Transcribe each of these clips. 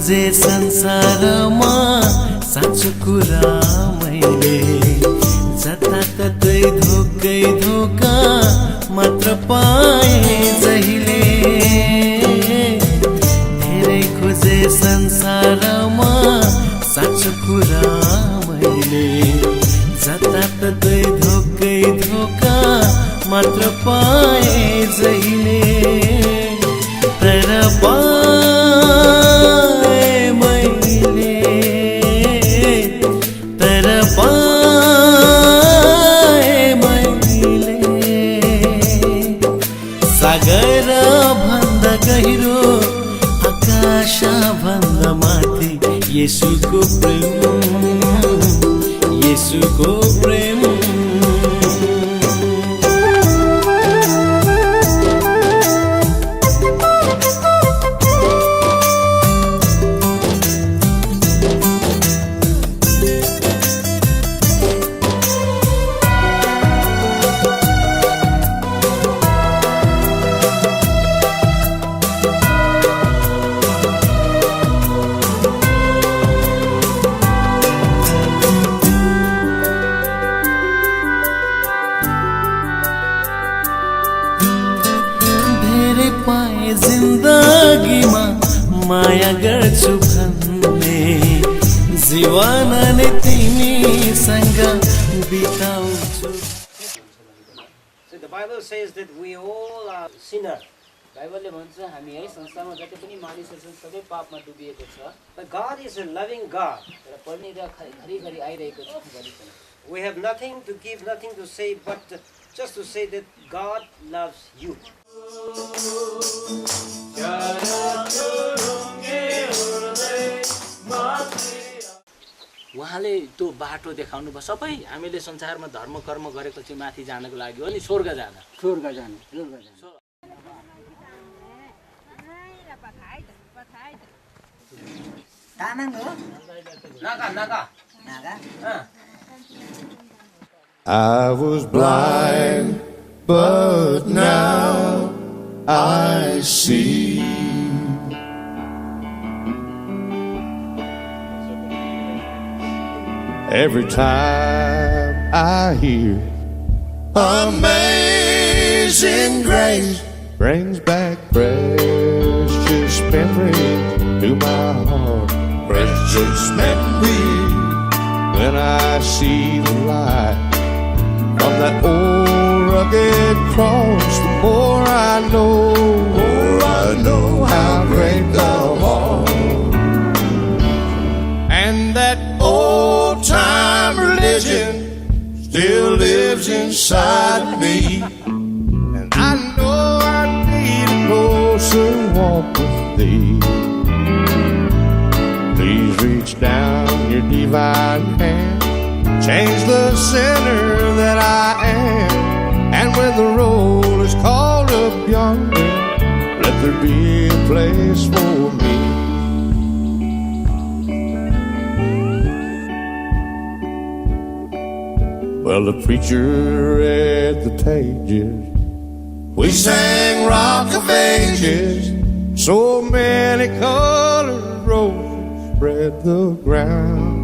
खोजे संसारमा साँचो कुरा मैले जताततै धोकै धोका मात्र पाए जहिले धेरै खोजे संसारमा साँचो कुरा मैले जताततै धोकै धोका मात्र पाए जहिले तर पाए मैले तर पाए मैले सागर भन्दा गहिरो आकाश भन्दा माथि येशूको प्रेम येशूको प्रेम पाए जिन्दगीमा माया गर्छु भन्ने जीवन नै तिमीसँग बिताउँछु. So the Bible says that we all are sinners. बाइबलले भन्छ हामी है संसारमा जति पनि मानिसहरू छन् सबै पापमा डुबिएको छ. But God is a loving God. र परमेश्वर घरिघरि आइरहेको छ. We have nothing to give, nothing to say, but just to say that God loves you. उहाँले त्यो बाटो देखाउनु भयो. सबै हामीले संसारमा धर्म कर्म गरेको चाहिँ माथि जानको लागि हो नि, स्वर्ग जान. I was blind, but now I see. Every time I hear Amazing Grace, brings back precious memories to my heart. Precious memories when I see the light from that old rugged cross. The more I know how great thou art. And that old time religion still lives inside of me. And I know I need a closer walk with thee. Please reach down your divine hand, change the sinner that I am. And when the roll is called up yonder, let there be a place for me. Well, the preacher read the pages, we sang Rock of Ages. So many colored roses spread the ground.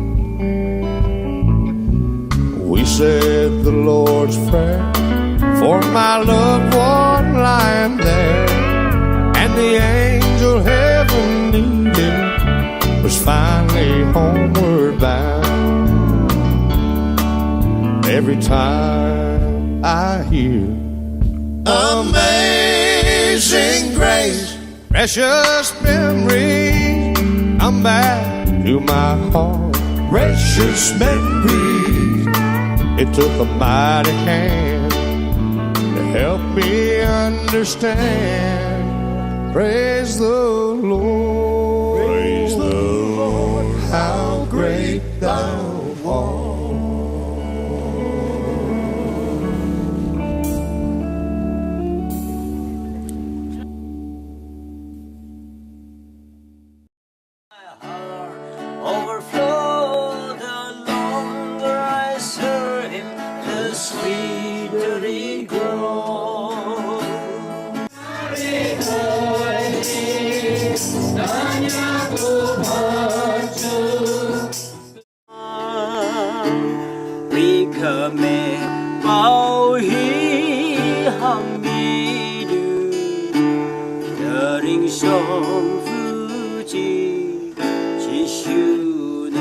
We said the Lord's Prayer for my loved one lying there, and the angel heaven needed was finally homeward bound. Every time I hear Amazing Grace, precious memories come back to my heart. Precious memories. It took a mighty hand to help me understand. Praise the Lord. Praise the Lord. How great thou art. Overflow the longer I serve Him, the sweeter He grows. 可美报以航迷路的领袖父亲继续呢。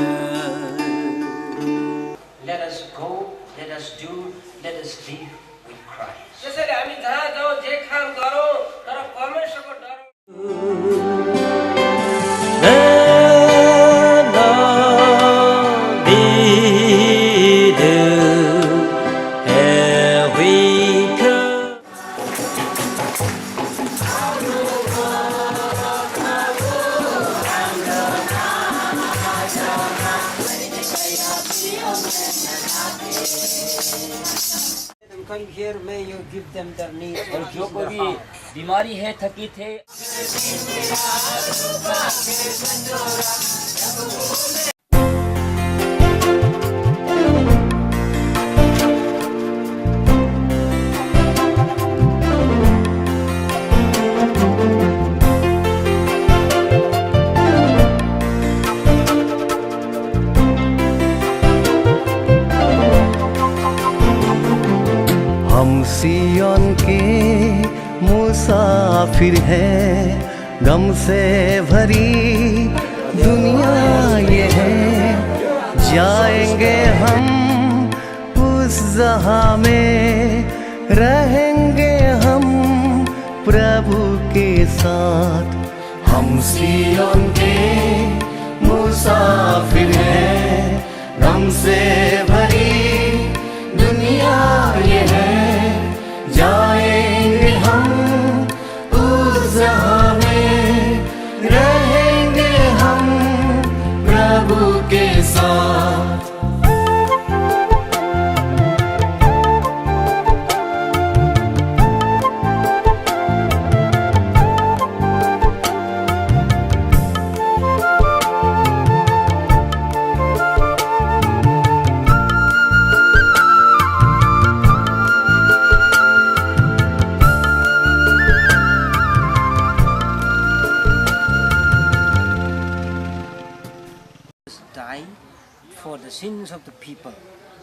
Let us go, let us do, let us live with Christ. त्यसैले हामी जहाँ जाउँ जे काम गरौँ तर परमेश्वरको डर Come here, may you give them their needs. और जो कोई भी बीमारी है थकित है हम सियोन के मुसाफिर हैं, गम से भरी दुनिया ये है। जाएंगे हम उस जहाँ में, रहेंगे हम प्रभु के साथ। हम सियोन के मुसाफिर हैं, गम से भरी दुनिया ये है। जाएंगे हम उस जहाँ में, रहेंगे हम प्रभु के साथ। Die for the sins of the people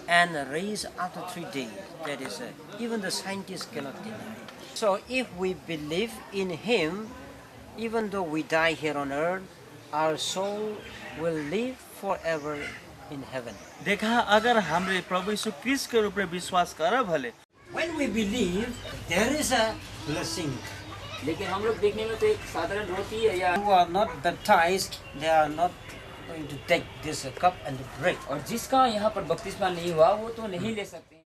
and raise after 3 days. That is, even the scientists cannot deny. So if we believe in Him, even though we die here on earth, our soul will live forever in heaven. देखा अगर हमरे प्रभु यीशु Christ के रूप में विश्वास करा भले When we believe, there is a blessing. लेकिन हम लोग देखने में तो एक साधारण रोटी है या Who are not baptized, they are not going to take this cup and drink. और जिसका यहाँ पर बपतिस्मा नहीं हुआ वो तो नहीं ले सकते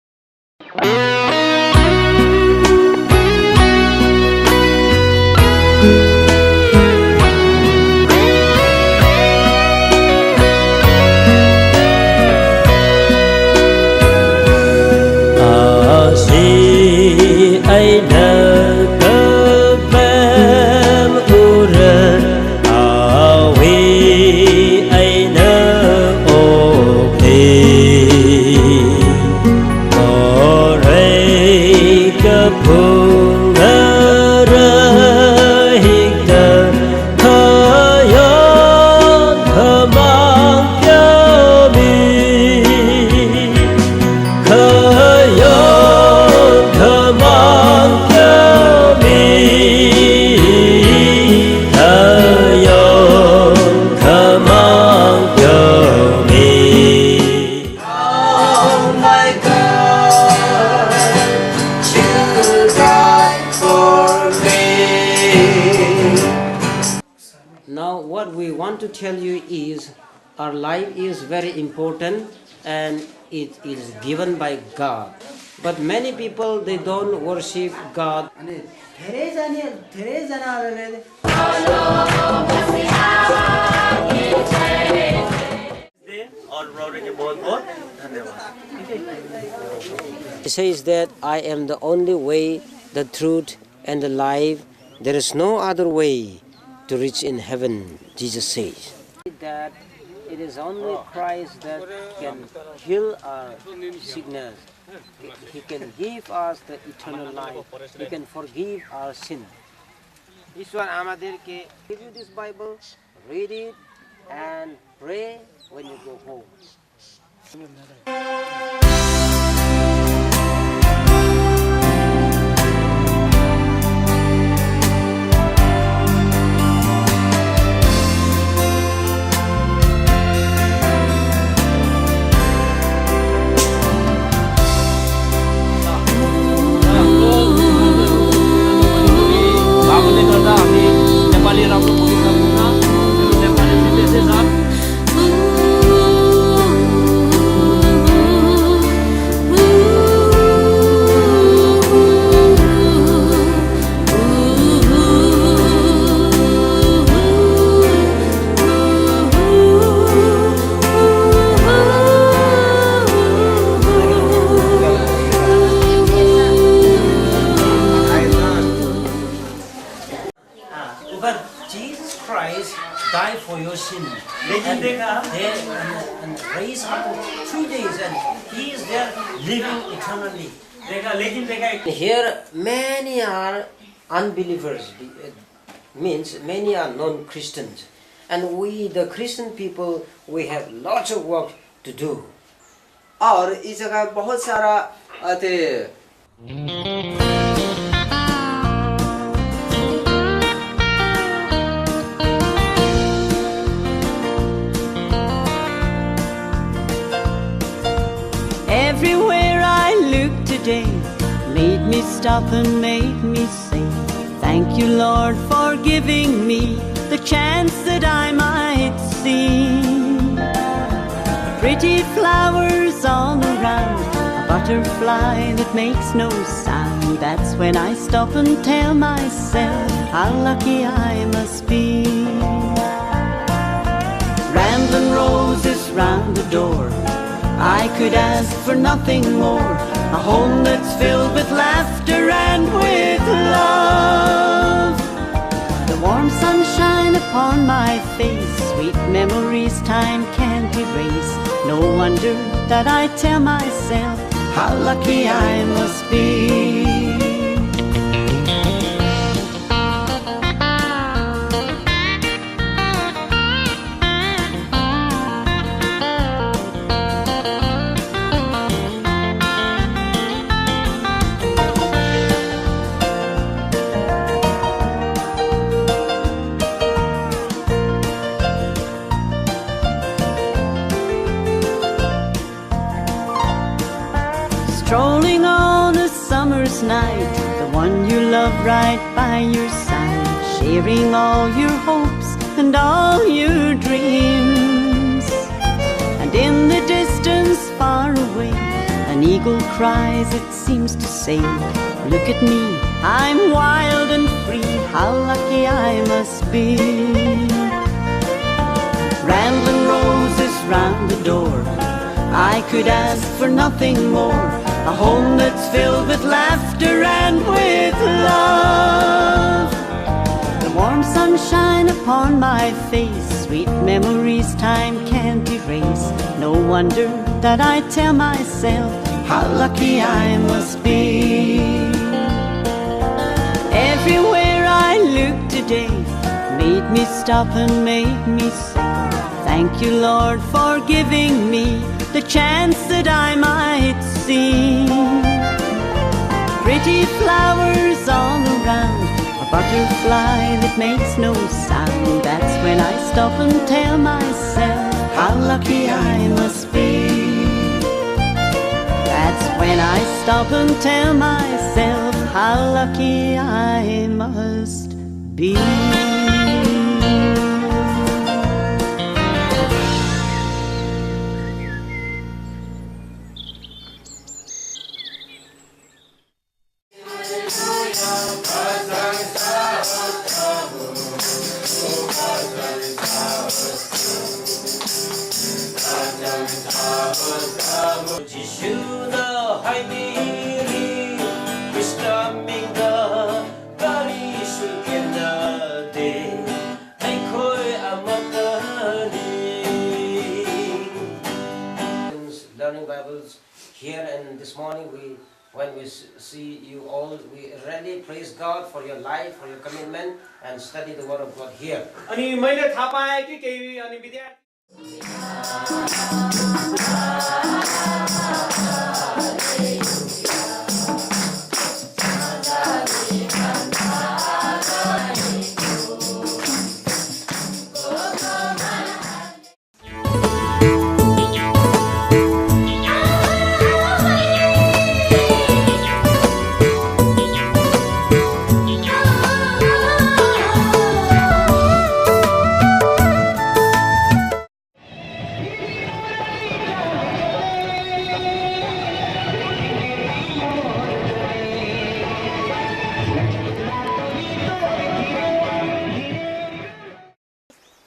Now what we want to tell you is our life is very important and it is given by God. But many people, they don't worship God. और प्रभु के बहुत बहुत धन्यवाद He says that I am the only way, the truth and the life. There is no other way to reach in heaven, Jesus says. That it is only Christ that can heal our sickness. He can give us the eternal life. He can forgive our sin. Ishwar आमादेरके give you this Bible, read it and pray when you go home. and raised after 3 days, and he is there living eternally. Here many are unbelievers, means many are non-Christians, and we the Christian people, we have lots of work to do. और इस जगह बहुत सारा थे Everywhere I look today made me stop and made me say, thank you, Lord, for giving me the chance that I might see. Pretty flowers all around, a butterfly that makes no sound. That's when I stop and tell myself how lucky I must be. Rambling roses round the door, I could ask for nothing more. A home that's filled with laughter and with love. The warm sunshine upon my face, sweet memories time can't erase. No wonder that I tell myself how lucky I must be. Strolling on a summer's night, the one you love right by your side, sharing all your hopes and all your dreams. And in the distance far away, an eagle cries, it seems to say, look at me, I'm wild and free, how lucky I must be. Rambling roses round the door, I could ask for nothing more. A home that's filled with laughter and with love. The warm sunshine upon my face, sweet memories time can't erase. No wonder that I tell myself how lucky I must be. Everywhere I look today made me stop and made me say, thank you, Lord, for giving me the chance that I might see. Pretty flowers all around, a butterfly that makes no sound. That's when I stop and tell myself how lucky I must be. That's when I stop and tell myself how lucky I must be. Learning Bibles here, and this morning when we see you all, we really praise God for your life, for your commitment, and study the Word of God here. अनि मैले थाहा पाएँ कि केही अनि विद्यार्थी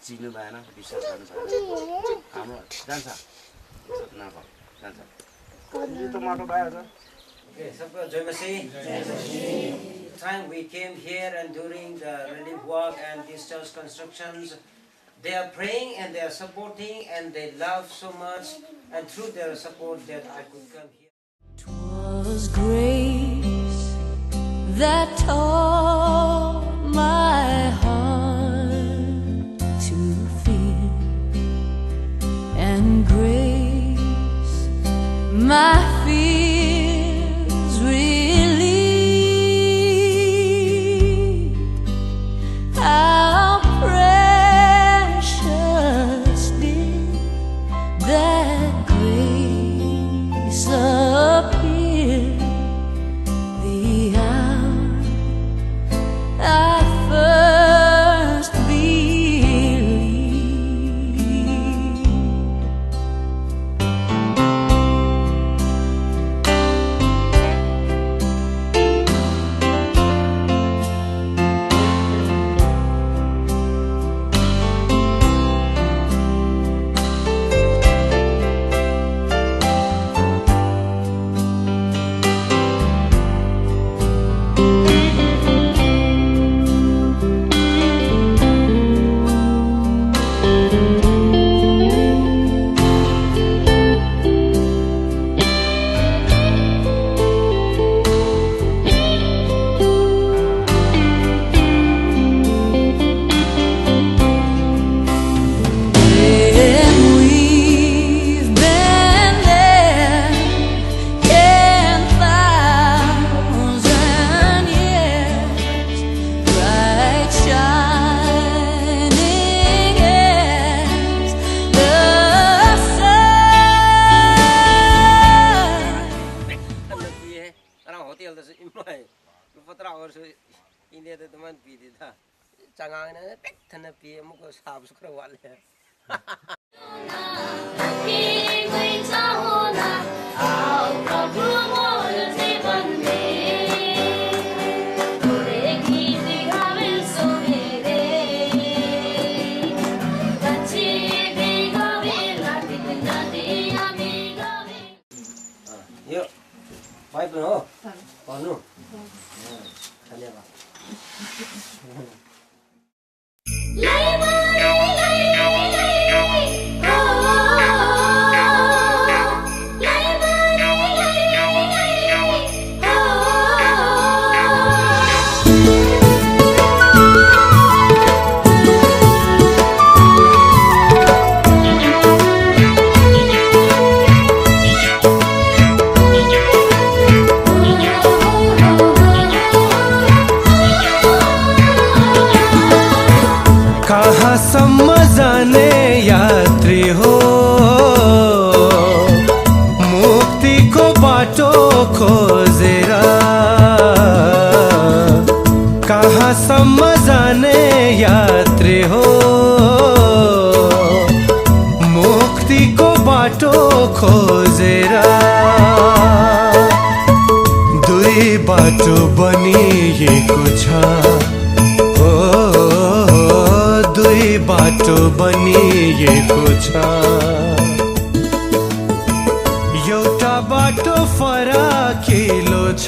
चिन्नु भएन विश्वास गर्नु छैन हाम्रो जान्छ टमाटो भयो त Okay, so Joy Masih. Time we came here and during the relief work and these church constructions, They are praying and they are supporting and they love so much, and through their support that I could come here. 'Twas grace that taught my heart to fear, and grace my fears relieved. How precious did that grace appear the hour I first believed. And we've been there 10,000 years, bright shining as the sun. Orang hotel tu imai, lupa terang orang India tu teman pergi dah. Jangan ni pek tanah pergi, muka sahab suka wale. Yuk, baik pun oh, panu. धन्यवाद. कहाँसम्म जाने यात्री हो, मुक्तिको बाटो खोजेर। कहाँसम्म जाने यात्री हो, मुक्तिको बाटो खोजेर। दुई बाटो बनिएको छ, दुई बाटो बनिएको छ। एउटा बाटो फराकिलो छ,